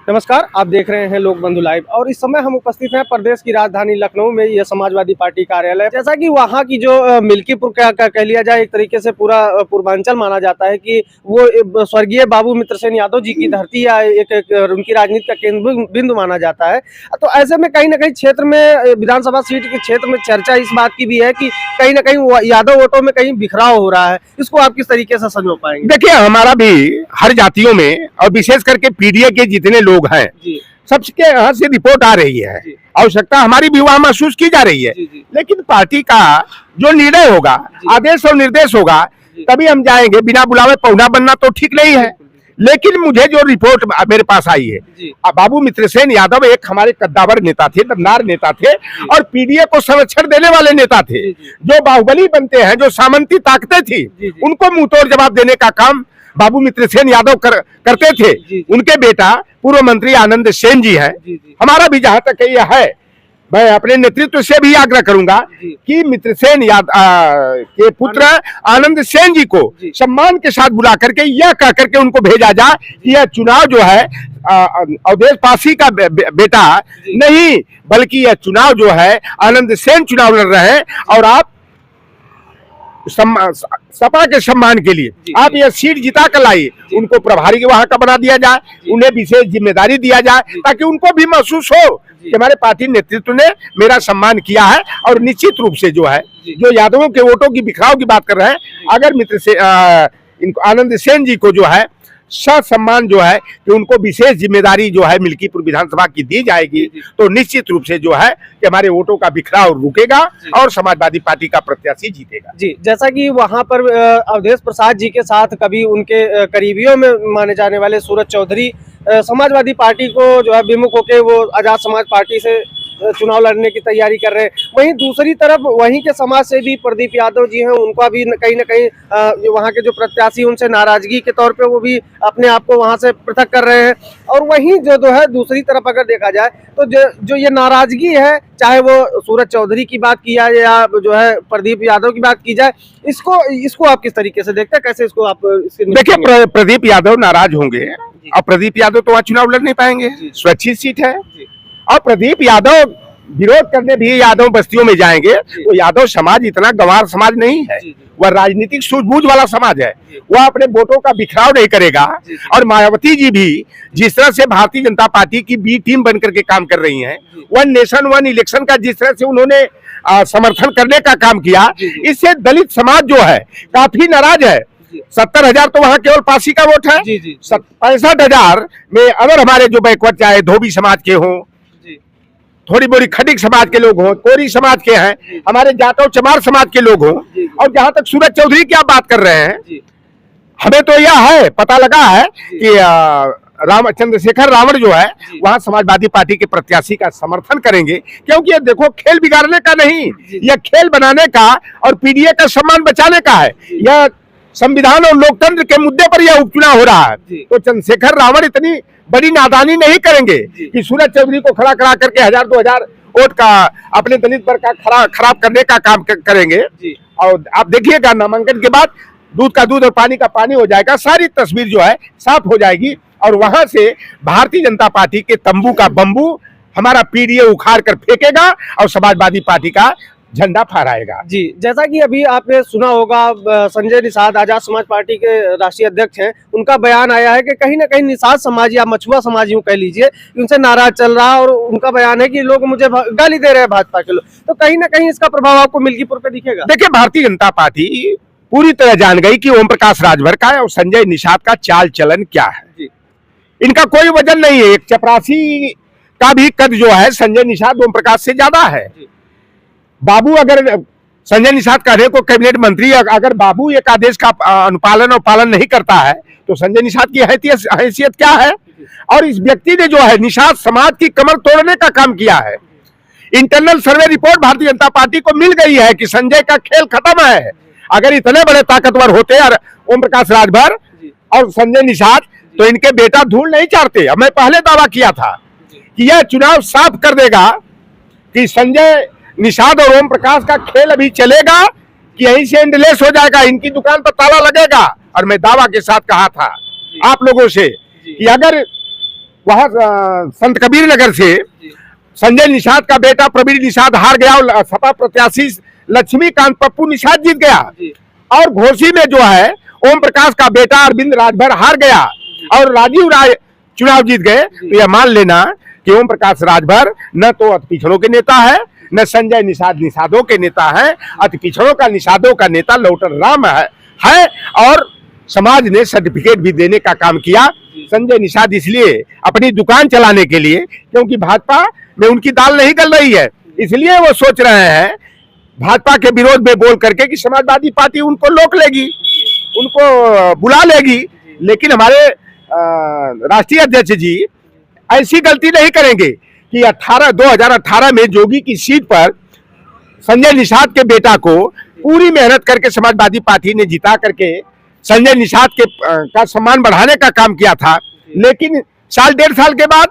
नमस्कार, आप देख रहे हैं लोक बंधु लाइव और इस समय हम उपस्थित हैं प्रदेश की राजधानी लखनऊ में। यह समाजवादी पार्टी कार्यालय, जैसा कि वहां की जो मिल्कीपुर का कह लिया जाए, एक तरीके से पूरा पूर्वांचल माना जाता है कि वो स्वर्गीय बाबू मित्र सेन यादव जी की धरती या एक उनकी राजनीति का केंद्र बिंदु माना जाता है। तो ऐसे में कहीं ना कहीं क्षेत्र में, विधानसभा सीट के क्षेत्र में चर्चा इस बात की भी है कि कहीं ना कहीं यादव वोटों में कहीं बिखराव हो रहा है। इसको आप किस तरीके से समझ पाएंगे? देखिए, हमारा भी हर जातियों में और विशेष करके पीडीए के जितने लोग हैं, सबके यहाँ से रिपोर्ट आ रही है, आवश्यकता हमारी भी वहाँ महसूस की जा रही है। लेकिन पार्टी का जो निर्णय होगा, आदेश और निर्देश होगा, तभी हम जाएंगे। बिना बुलावे पहुना बनना तो ठीक नहीं है। लेकिन मुझे जो रिपोर्ट मेरे पास आई है, बाबू मित्र सेन यादव एक हमारे कद्दावर नेता थे, दमदार नेता थे और पीडीए को संरक्षण देने वाले नेता थे। जो बाहुबली बनते हैं, जो सामंती ताकतें थी, उनको मुंहतोड़ जवाब देने का काम बाबू मित्र सेन यादव करते थे। उनके बेटा पूर्व मंत्री आनंद सेन जी हैं। हमारा भी जहां तक यह है, मैं अपने नेतृत्व से भी आग्रह करूंगा कि मित्र सेन के पुत्र आनंद सेन जी को सम्मान के साथ बुला करके यह कह करके उनको भेजा जाए कि यह चुनाव जो है अवधेश पासी का बेटा नहीं, बल्कि यह चुनाव जो है आनंद सेन चुनाव लड़ रहे हैं और आप सपा के सम्मान के लिए आप यह सीट जिता कर लाइए। उनको प्रभारी वहां का बना दिया जाए, उन्हें विशेष जिम्मेदारी दिया जाए, ताकि उनको भी महसूस हो कि हमारे पार्टी नेतृत्व ने मेरा सम्मान किया है। और निश्चित रूप से जो है, जो यादवों के वोटों की बिखराव की बात कर रहे हैं, अगर मित्र से इनको आनंद सेन जी को जो है सम्मान जो है कि उनको विशेष जिम्मेदारी जो है मिल्कीपुर विधानसभा की दी जाएगी, तो निश्चित रूप से जो है कि हमारे वोटों का बिखराव रुकेगा और समाजवादी पार्टी का प्रत्याशी जीतेगा। जी, जैसा कि वहां पर अवधेश प्रसाद जी के साथ कभी उनके करीबियों में माने जाने वाले सूरज चौधरी समाजवादी पार्टी को जो है विमुख होकर वो आजाद समाज पार्टी से चुनाव लड़ने की तैयारी कर रहे हैं, वहीं दूसरी तरफ वहीं के समाज से भी प्रदीप यादव जी हैं, उनका भी कहीं ना कहीं वहाँ के जो प्रत्याशी उनसे नाराजगी के तौर पे वो भी अपने आप को वहाँ से पृथक कर रहे हैं। और वहीं जो है दूसरी तरफ अगर देखा जाए तो जो ये नाराजगी है, चाहे वो सूरज चौधरी की बात की जाए या जो है प्रदीप यादव की बात की जाए, इसको आप किस तरीके से देखते हैं? कैसे इसको आप देखिए, प्रदीप यादव नाराज होंगे और प्रदीप यादव तो वहाँ चुनाव लड़ नहीं पाएंगे, स्वैच्छिक सीट है। और प्रदीप यादव विरोध करने भी यादव बस्तियों में जाएंगे तो यादव समाज इतना गंवार समाज नहीं है, वह राजनीतिक सूझबूझ वाला समाज है। वह अपने वोटों का बिखराव नहीं करेगा। और मायावती जी भी जिस तरह से भारतीय जनता पार्टी की बी टीम बनकर के काम कर रही हैं, वन नेशन वन इलेक्शन का जिस तरह से उन्होंने समर्थन करने का काम किया, इससे दलित समाज जो है काफी नाराज है। 70,000 तो वहाँ केवल पासी का वोट है। 65,000 में अगर हमारे जो बैकवर्ड चाहे धोबी समाज के हों, थोड़ी बोरी खटिक समाज के लोग हों, कोरी समाज के हैं, हमारे जाटव चमार समाज के लोग हों, और जहां तक सूरज चौधरी की आप बात कर रहे हैं, हमें तो यह है पता लगा है कि चंद्रशेखर रावण जो है वहां समाजवादी पार्टी के प्रत्याशी का समर्थन करेंगे, क्योंकि ये देखो खेल बिगाड़ने का नहीं, यह खेल बनाने का और पीडीए का सम्मान बचाने का है। यह संविधान और लोकतंत्र के मुद्दे पर यह उपचुनाव हो रहा है। तो चंद्रशेखर रावण इतनी बड़ी नादानी नहीं करेंगे कि सूरज चौधरी को खड़ा करके 1,000-2,000 वोट का अपने दलित वर्ग का खराब करने का काम करेंगे। और आप देखिएगा, नामांकन के बाद दूध का दूध और पानी का पानी हो जाएगा, सारी तस्वीर जो है साफ हो जाएगी और वहां से भारतीय जनता पार्टी के तंबू का बंबू हमारा पीडीए उखाड़ कर फेंकेगा और समाजवादी पार्टी का झंडा फहराएगा। जी, जैसा कि अभी आपने सुना होगा, संजय निषाद आजाद समाज पार्टी के राष्ट्रीय अध्यक्ष हैं, उनका बयान आया है कि कहीं ना कहीं निषाद समाज या मछुआ समाज यूं कह लीजिए, उनसे नाराज चल रहा है और उनका बयान है कि लोग मुझे गाली दे रहे हैं भाजपा के लोग। तो कहीं ना कहीं इसका प्रभाव आपको मिल्कीपुर पे दिखेगा? देखिए, भारतीय जनता पार्टी पूरी तरह जान गई कि ओम प्रकाश राजभर का और संजय निषाद का चाल चलन क्या है। इनका कोई वजन नहीं है। एक चपरासी का भी कद जो है संजय निषाद ओम प्रकाश से ज्यादा है। बाबू अगर संजय निषाद का को कैबिनेट मंत्री, अगर बाबू एक आदेश का अनुपालन और पालन नहीं करता है तो संजय निषाद की हैसियत क्या है? और इस व्यक्ति ने जो है निषाद समाज की कमर तोड़ने का काम किया है। Internal survey report Bharatiya Janata party को मिल गई है कि संजय का खेल खत्म है। अगर इतने बड़े ताकतवर होते ओम प्रकाश राजभर और संजय निषाद, तो इनके बेटा धूल नहीं चाटते। मैं पहले दावा किया था कि यह चुनाव साफ कर देगा कि संजय निषाद और ओम प्रकाश का खेल अभी चलेगा कि यहीं से एंडलेस हो जाएगा, इनकी दुकान पर ताला लगेगा। और मैं दावा के साथ कहा था आप लोगों से कि अगर वह संत कबीर नगर से संजय निषाद का बेटा प्रवीण निषाद हार गया और सपा प्रत्याशी लक्ष्मीकांत पप्पू निषाद जीत गया। और घोसी में जो है ओम प्रकाश का बेटा अरविंद राजभर हार गया और राजीव राय चुनाव जीत गए। तो यह मान लेना कि ओम प्रकाश राजभर न तो अति पिछड़ों के नेता है, न संजय निषाद निषादों के नेता है। अति पिछड़ों का निषादों का नेता लौटर राम है और समाज ने सर्टिफिकेट भी देने का काम किया। संजय निषाद इसलिए अपनी दुकान चलाने के लिए, क्योंकि भाजपा में उनकी दाल नहीं गल रही है, इसलिए वो सोच रहे हैं भाजपा के विरोध में बोल करके कि समाजवादी पार्टी उनको रोक लेगी, उनको बुला लेगी। लेकिन हमारे राष्ट्रीय अध्यक्ष जी ऐसी गलती नहीं करेंगे कि 2018 में जोगी की सीट पर संजय निषाद के बेटा को पूरी मेहनत करके समाजवादी पार्टी ने जिता करके संजय निषाद के का सम्मान बढ़ाने का काम किया था। लेकिन साल 1.5 साल के बाद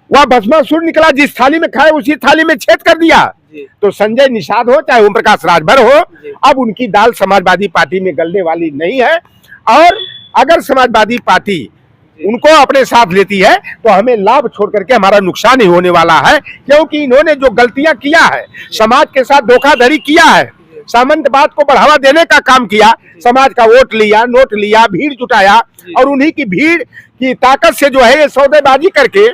वह भस्मासुर निकला, जिस थाली में खाए उसी थाली में छेद कर दिया। तो संजय निषाद हो चाहे ओम प्रकाश राजभर हो, अब उनकी दाल समाजवादी पार्टी में गलने वाली नहीं है। और अगर समाजवादी पार्टी उनको अपने साथ लेती है तो हमें लाभ छोड़ करके हमारा नुकसान ही होने वाला है, क्योंकि इन्होंने जो गलतियां किया है, समाज के साथ धोखाधड़ी किया है, सामंतवाद को बढ़ावा देने का काम किया, समाज का वोट लिया, नोट लिया, भीड़ जुटाया और उन्हीं की भीड़ की ताकत से जो है ये सौदेबाजी करके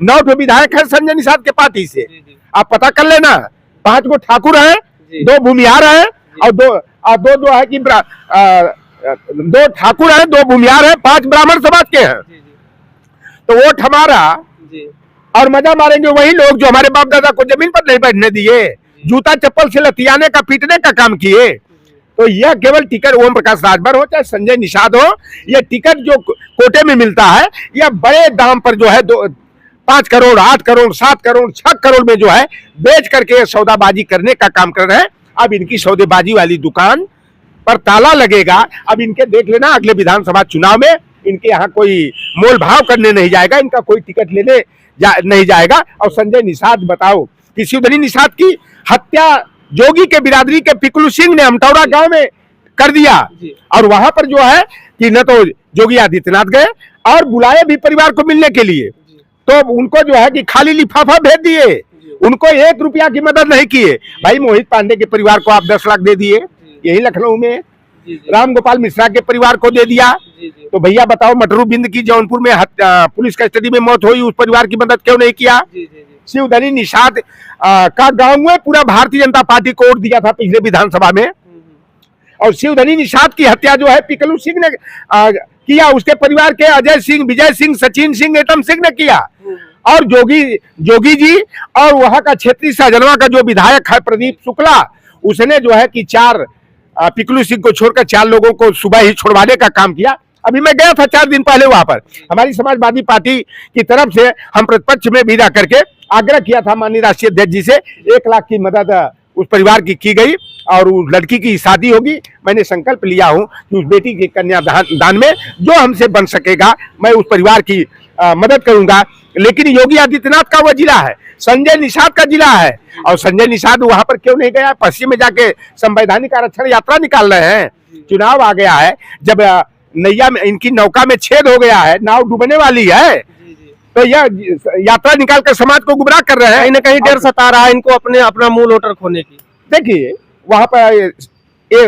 9 विधायक है संजय निषाद के पार्टी से। आप पता कर लेना, 5 गो ठाकुर है, 2 भूमिहार है और दो है कि 2 ठाकुर है, 2 भूमिहार है, 5 ब्राह्मण समाज के हैं। तो वोट हमारा और मजा मारेंगे वही लोग जो हमारे बाप दादा को जमीन पर नहीं बैठने दिए, जूता चप्पल से लतियाने का पीटने का काम किए। तो यह केवल टिकट ओम प्रकाश राजभर हो चाहे संजय निषाद हो, यह टिकट जो कोटे में मिलता है यह बड़े दाम पर जो है 5 करोड़ 8 करोड़ 7 करोड़ 6 करोड़ में जो है बेच करके सौदाबाजी करने का काम कर रहे हैं। अब इनकी सौदेबाजी वाली दुकान पर ताला लगेगा। अब इनके देख लेना, अगले विधानसभा चुनाव में इनके यहाँ कोई मोल भाव करने नहीं जाएगा, इनका कोई टिकट लेने नहीं जाएगा। और संजय निषाद बताओ कि शिवधनी निषाद की हत्या जोगी के बिरादरी के पिकलू सिंह ने अमटौरा गांव में कर दिया और वहां पर जो है कि न तो जोगी आदित्यनाथ गए और बुलाए भी परिवार को मिलने के लिए, तो उनको जो है कि खाली लिफाफा भेज दिए, उनको 1 रुपया की मदद नहीं किए। भाई मोहित पांडे के परिवार को आप 10 लाख दे दिए, यही लखनऊ में राम गोपाल मिश्रा के परिवार को दे दिया। तो भैया बताओ, मटरू बिंद की जौनपुर में पुलिस कस्टडी में मौत हुई, उस परिवार की मदद क्यों नहीं किया? शिवधनी निषाद का गांव में पूरा भारतीय जनता पार्टी को वोट दिया था पिछले विधानसभा में, और शिवधनी निषाद की हत्या जो है पिकलू सिंह ने किया, उसके परिवार के अजय सिंह, विजय सिंह, सचिन सिंह, एटम सिंह ने किया। और जोगी जी और वहां का क्षेत्रीय सहजनवा का जो विधायक है प्रदीप शुक्ला, उसने जो है कि 4 पिकलू सिंह को छोड़कर 4 लोगों को सुबह ही छोड़वाने का काम किया। अभी मैं गया था 4 दिन पहले वहां पर, हमारी समाजवादी पार्टी की तरफ से हम प्रतिपक्ष में भी जाकर के आग्रह किया था माननीय राष्ट्रीय अध्यक्ष जी से, 1 लाख की मदद उस परिवार की गई और उस लड़की की शादी होगी। मैंने संकल्प लिया हूं कि उस बेटी के कन्यादान में जो हमसे बन सकेगा मैं उस परिवार की मदद करूंगा। लेकिन योगी आदित्यनाथ का वह जिला है, संजय निषाद का जिला है, और संजय निषाद वहां पर क्यों नहीं गया? पश्चिम में जाके संवैधानिक आरक्षण यात्रा निकाल रहे हैं। चुनाव आ गया है, जब नैया में इनकी नौका में छेद हो गया है, नाव डूबने वाली है, तो यह यात्रा निकाल कर समाज को गुमराह कर रहे हैं। कहीं न कहीं डर सता रहा है इनको अपना मूल वोटर खोने की। देखिए वहां पर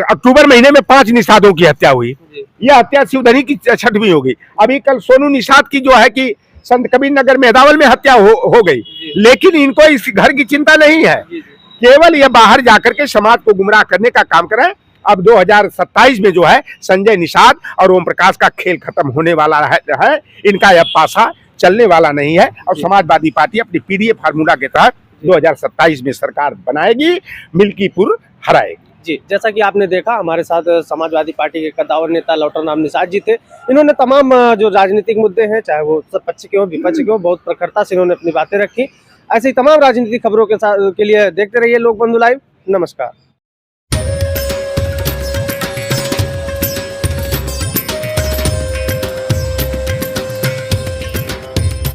अक्टूबर महीने में 5 निषादों की हत्या हुई, यह हत्या शिवधनी की 6वीं हो गई। अभी कल सोनू निषाद की जो है कि संत कबीर नगर मेहदावल में हत्या हो गई, लेकिन इनको इस घर की चिंता नहीं है, केवल यह बाहर जाकर के समाज को गुमराह करने का काम कर रहे हैं। अब 2027 में जो है संजय निषाद और ओम प्रकाश का खेल खत्म होने वाला है, इनका यह पासा चलने वाला नहीं है। और समाजवादी पार्टी अपनी पीडीए फार्मूला के तहत 2027 में सरकार बनाएगी, मिल्कीपुर हराएगी। जी, जैसा कि आपने देखा हमारे साथ समाजवादी पार्टी के कद्दावर नेता लौटर राम निषाद जी थे। इन्होंने तमाम जो राजनीतिक मुद्दे हैं, चाहे वो पक्ष के हो विपक्ष के हो, बहुत प्रखरता से इन्होंने अपनी बातें रखी। ऐसे ही तमाम राजनीतिक खबरों के लिए देखते रहिए लोकबंधु लाइव। नमस्कार।